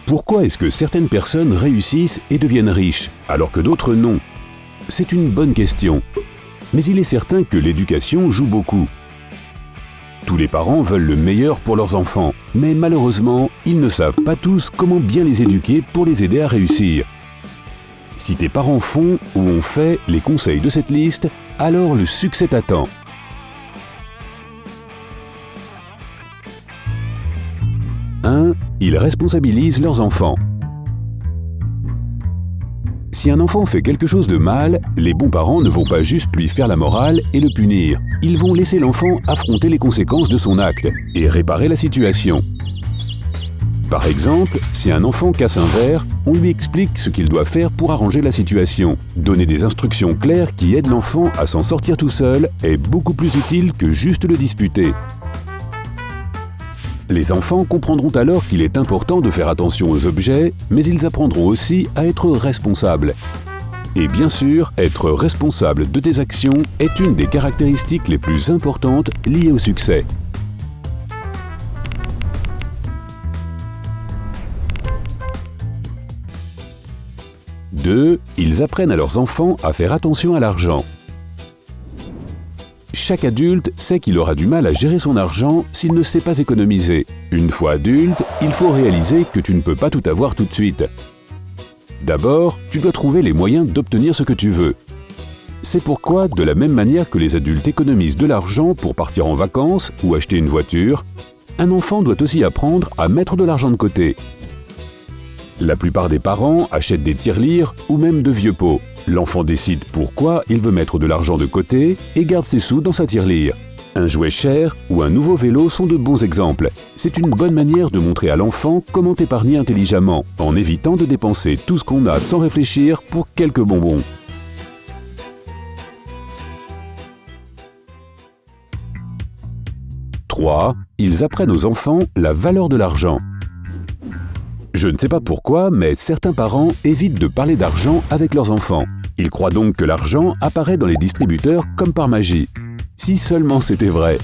Pourquoi est-ce que certaines personnes réussissent et deviennent riches, alors que d'autres non? C'est une bonne question. Mais il est certain que l'éducation joue beaucoup. Tous les parents veulent le meilleur pour leurs enfants, mais malheureusement, ils ne savent pas tous comment bien les éduquer pour les aider à réussir. Si tes parents font ou ont fait les conseils de cette liste, alors le succès t'attend. 1. Ils responsabilisent leurs enfants. Si un enfant fait quelque chose de mal, les bons parents ne vont pas juste lui faire la morale et le punir. Ils vont laisser l'enfant affronter les conséquences de son acte et réparer la situation. Par exemple, si un enfant casse un verre, on lui explique ce qu'il doit faire pour arranger la situation. Donner des instructions claires qui aident l'enfant à s'en sortir tout seul est beaucoup plus utile que juste le disputer. Les enfants comprendront alors qu'il est important de faire attention aux objets, mais ils apprendront aussi à être responsables. Et bien sûr, être responsable de tes actions est une des caractéristiques les plus importantes liées au succès. Deux, ils apprennent à leurs enfants à faire attention à l'argent. Chaque adulte sait qu'il aura du mal à gérer son argent s'il ne sait pas économiser. Une fois adulte, il faut réaliser que tu ne peux pas tout avoir tout de suite. D'abord, tu dois trouver les moyens d'obtenir ce que tu veux. C'est pourquoi, de la même manière que les adultes économisent de l'argent pour partir en vacances ou acheter une voiture, un enfant doit aussi apprendre à mettre de l'argent de côté. La plupart des parents achètent des tirelires ou même de vieux pots. L'enfant décide pourquoi il veut mettre de l'argent de côté et garde ses sous dans sa tirelire. Un jouet cher ou un nouveau vélo sont de bons exemples. C'est une bonne manière de montrer à l'enfant comment épargner intelligemment, en évitant de dépenser tout ce qu'on a sans réfléchir pour quelques bonbons. Trois, ils apprennent aux enfants la valeur de l'argent. Je ne sais pas pourquoi, mais certains parents évitent de parler d'argent avec leurs enfants. Ils croient donc que l'argent apparaît dans les distributeurs comme par magie. Si seulement c'était vrai.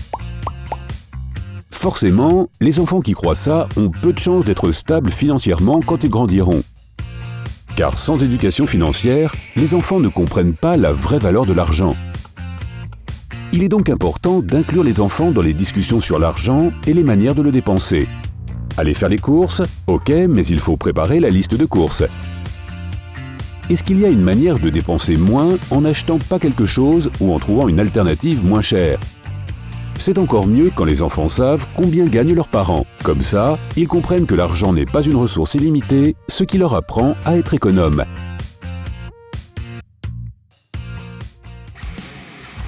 Forcément, les enfants qui croient ça ont peu de chances d'être stables financièrement quand ils grandiront. Car sans éducation financière, les enfants ne comprennent pas la vraie valeur de l'argent. Il est donc important d'inclure les enfants dans les discussions sur l'argent et les manières de le dépenser. Aller faire les courses, ok, mais il faut préparer la liste de courses. Est-ce qu'il y a une manière de dépenser moins en n'achetant pas quelque chose ou en trouvant une alternative moins chère? C'est encore mieux quand les enfants savent combien gagnent leurs parents. Comme ça, ils comprennent que l'argent n'est pas une ressource illimitée, ce qui leur apprend à être économe.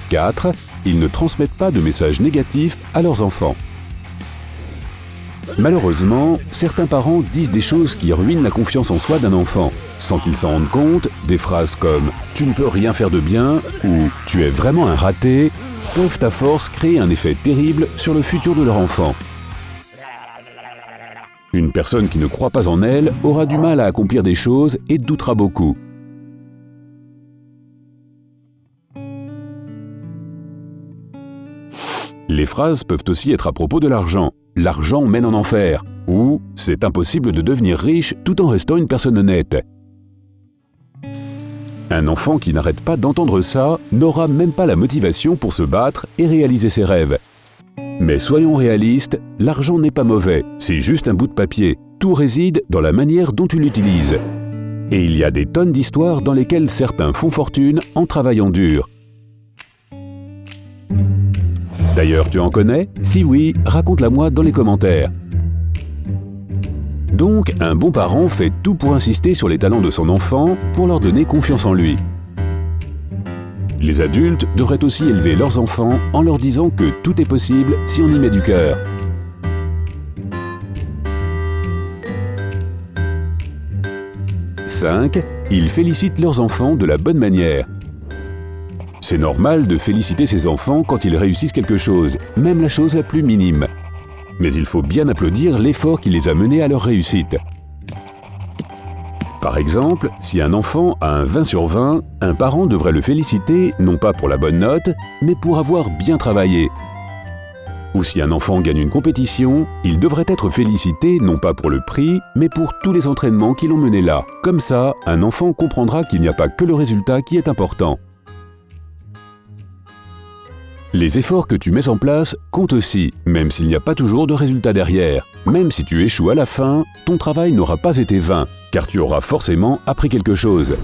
4. Ils ne transmettent pas de messages négatifs à leurs enfants. Malheureusement, certains parents disent des choses qui ruinent la confiance en soi d'un enfant. Sans qu'ils s'en rendent compte, des phrases comme « tu ne peux rien faire de bien » ou « tu es vraiment un raté » peuvent à force créer un effet terrible sur le futur de leur enfant. Une personne qui ne croit pas en elle aura du mal à accomplir des choses et doutera beaucoup. Les phrases peuvent aussi être à propos de l'argent. L'argent mène en enfer. Ou c'est impossible de devenir riche tout en restant une personne honnête. Un enfant qui n'arrête pas d'entendre ça n'aura même pas la motivation pour se battre et réaliser ses rêves. Mais soyons réalistes, l'argent n'est pas mauvais, c'est juste un bout de papier. Tout réside dans la manière dont tu l'utilises. Et il y a des tonnes d'histoires dans lesquelles certains font fortune en travaillant dur. D'ailleurs, tu en connais? Si oui, raconte-la-moi dans les commentaires. Donc, un bon parent fait tout pour insister sur les talents de son enfant pour leur donner confiance en lui. Les adultes devraient aussi élever leurs enfants en leur disant que tout est possible si on y met du cœur. « 5. Ils félicitent leurs enfants de la bonne manière. C'est normal de féliciter ses enfants quand ils réussissent quelque chose, même la chose la plus minime. Mais il faut bien applaudir l'effort qui les a menés à leur réussite. Par exemple, si un enfant a un 20 sur 20, un parent devrait le féliciter non pas pour la bonne note, mais pour avoir bien travaillé. Ou si un enfant gagne une compétition, il devrait être félicité non pas pour le prix, mais pour tous les entraînements qui l'ont mené là. Comme ça, un enfant comprendra qu'il n'y a pas que le résultat qui est important. Les efforts que tu mets en place comptent aussi, même s'il n'y a pas toujours de résultat derrière. Même si tu échoues à la fin, ton travail n'aura pas été vain, car tu auras forcément appris quelque chose.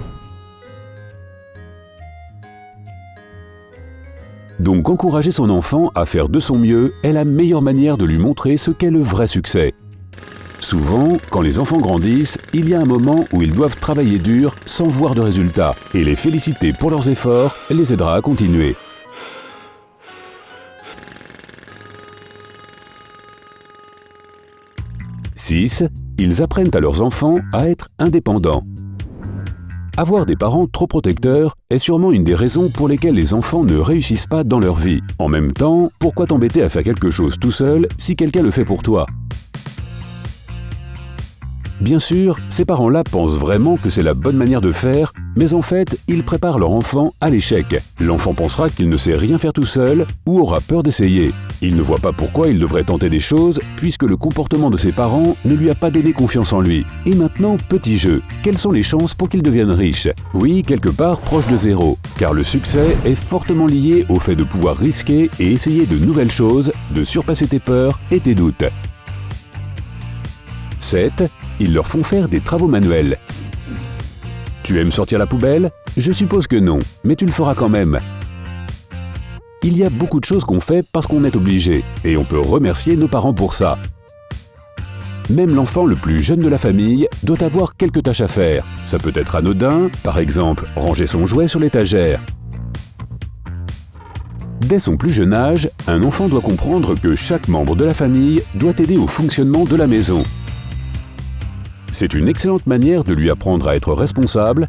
Donc encourager son enfant à faire de son mieux est la meilleure manière de lui montrer ce qu'est le vrai succès. Souvent, quand les enfants grandissent, il y a un moment où ils doivent travailler dur sans voir de résultat, et les féliciter pour leurs efforts les aidera à continuer. « 6. Ils apprennent à leurs enfants à être indépendants. » Avoir des parents trop protecteurs est sûrement une des raisons pour lesquelles les enfants ne réussissent pas dans leur vie. En même temps, pourquoi t'embêter à faire quelque chose tout seul si quelqu'un le fait pour toi ? Bien sûr, ces parents-là pensent vraiment que c'est la bonne manière de faire, mais en fait, ils préparent leur enfant à l'échec. L'enfant pensera qu'il ne sait rien faire tout seul ou aura peur d'essayer. Il ne voit pas pourquoi il devrait tenter des choses puisque le comportement de ses parents ne lui a pas donné confiance en lui. Et maintenant, petit jeu. Quelles sont les chances pour qu'il devienne riche ? Oui, quelque part proche de zéro, car le succès est fortement lié au fait de pouvoir risquer et essayer de nouvelles choses, de surpasser tes peurs et tes doutes. 7. Ils leur font faire des travaux manuels. Tu aimes sortir la poubelle ? Je suppose que non, mais tu le feras quand même. Il y a beaucoup de choses qu'on fait parce qu'on est obligé, et on peut remercier nos parents pour ça. Même l'enfant le plus jeune de la famille doit avoir quelques tâches à faire. Ça peut être anodin, par exemple ranger son jouet sur l'étagère. Dès son plus jeune âge, un enfant doit comprendre que chaque membre de la famille doit aider au fonctionnement de la maison. C'est une excellente manière de lui apprendre à être responsable,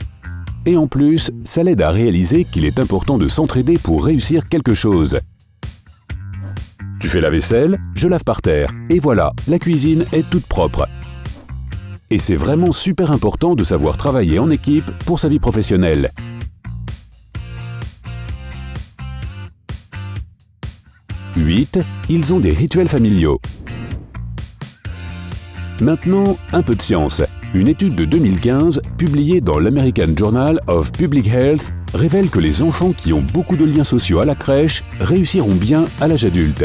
et en plus, ça l'aide à réaliser qu'il est important de s'entraider pour réussir quelque chose. Tu fais la vaisselle, je lave par terre, et voilà, la cuisine est toute propre. Et c'est vraiment super important de savoir travailler en équipe pour sa vie professionnelle. « 8. Ils ont des rituels familiaux. » Maintenant, un peu de science. Une étude de 2015, publiée dans l'American Journal of Public Health, révèle que les enfants qui ont beaucoup de liens sociaux à la crèche réussiront bien à l'âge adulte.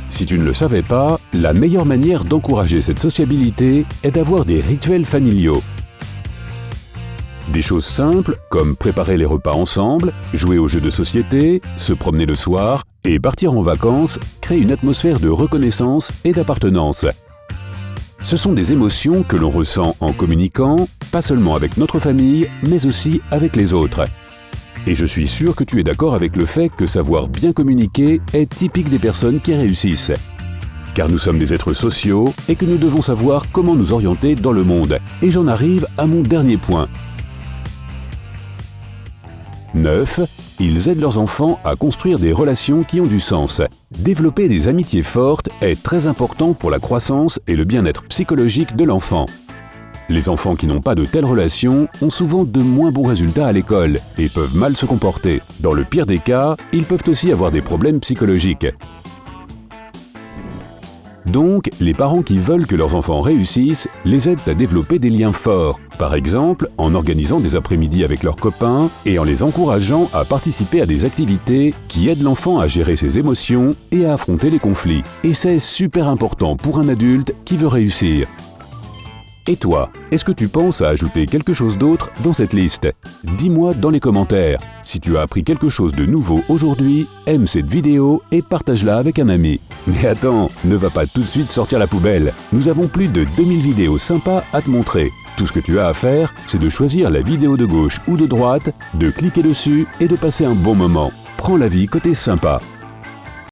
Si tu ne le savais pas, la meilleure manière d'encourager cette sociabilité est d'avoir des rituels familiaux. Des choses simples comme préparer les repas ensemble, jouer aux jeux de société, se promener le soir et partir en vacances créent une atmosphère de reconnaissance et d'appartenance. Ce sont des émotions que l'on ressent en communiquant, pas seulement avec notre famille, mais aussi avec les autres. Et je suis sûr que tu es d'accord avec le fait que savoir bien communiquer est typique des personnes qui réussissent. Car nous sommes des êtres sociaux et que nous devons savoir comment nous orienter dans le monde. Et j'en arrive à mon dernier point. 9. Ils aident leurs enfants à construire des relations qui ont du sens. Développer des amitiés fortes est très important pour la croissance et le bien-être psychologique de l'enfant. Les enfants qui n'ont pas de telles relations ont souvent de moins bons résultats à l'école et peuvent mal se comporter. Dans le pire des cas, ils peuvent aussi avoir des problèmes psychologiques. Donc, les parents qui veulent que leurs enfants réussissent les aident à développer des liens forts, par exemple en organisant des après-midi avec leurs copains et en les encourageant à participer à des activités qui aident l'enfant à gérer ses émotions et à affronter les conflits. Et c'est super important pour un adulte qui veut réussir. Et toi, est-ce que tu penses à ajouter quelque chose d'autre dans cette liste ? Dis-moi dans les commentaires. Si tu as appris quelque chose de nouveau aujourd'hui, aime cette vidéo et partage-la avec un ami. Mais attends, ne va pas tout de suite sortir la poubelle. Nous avons plus de 2000 vidéos sympas à te montrer. Tout ce que tu as à faire, c'est de choisir la vidéo de gauche ou de droite, de cliquer dessus et de passer un bon moment. Prends la vie côté sympa.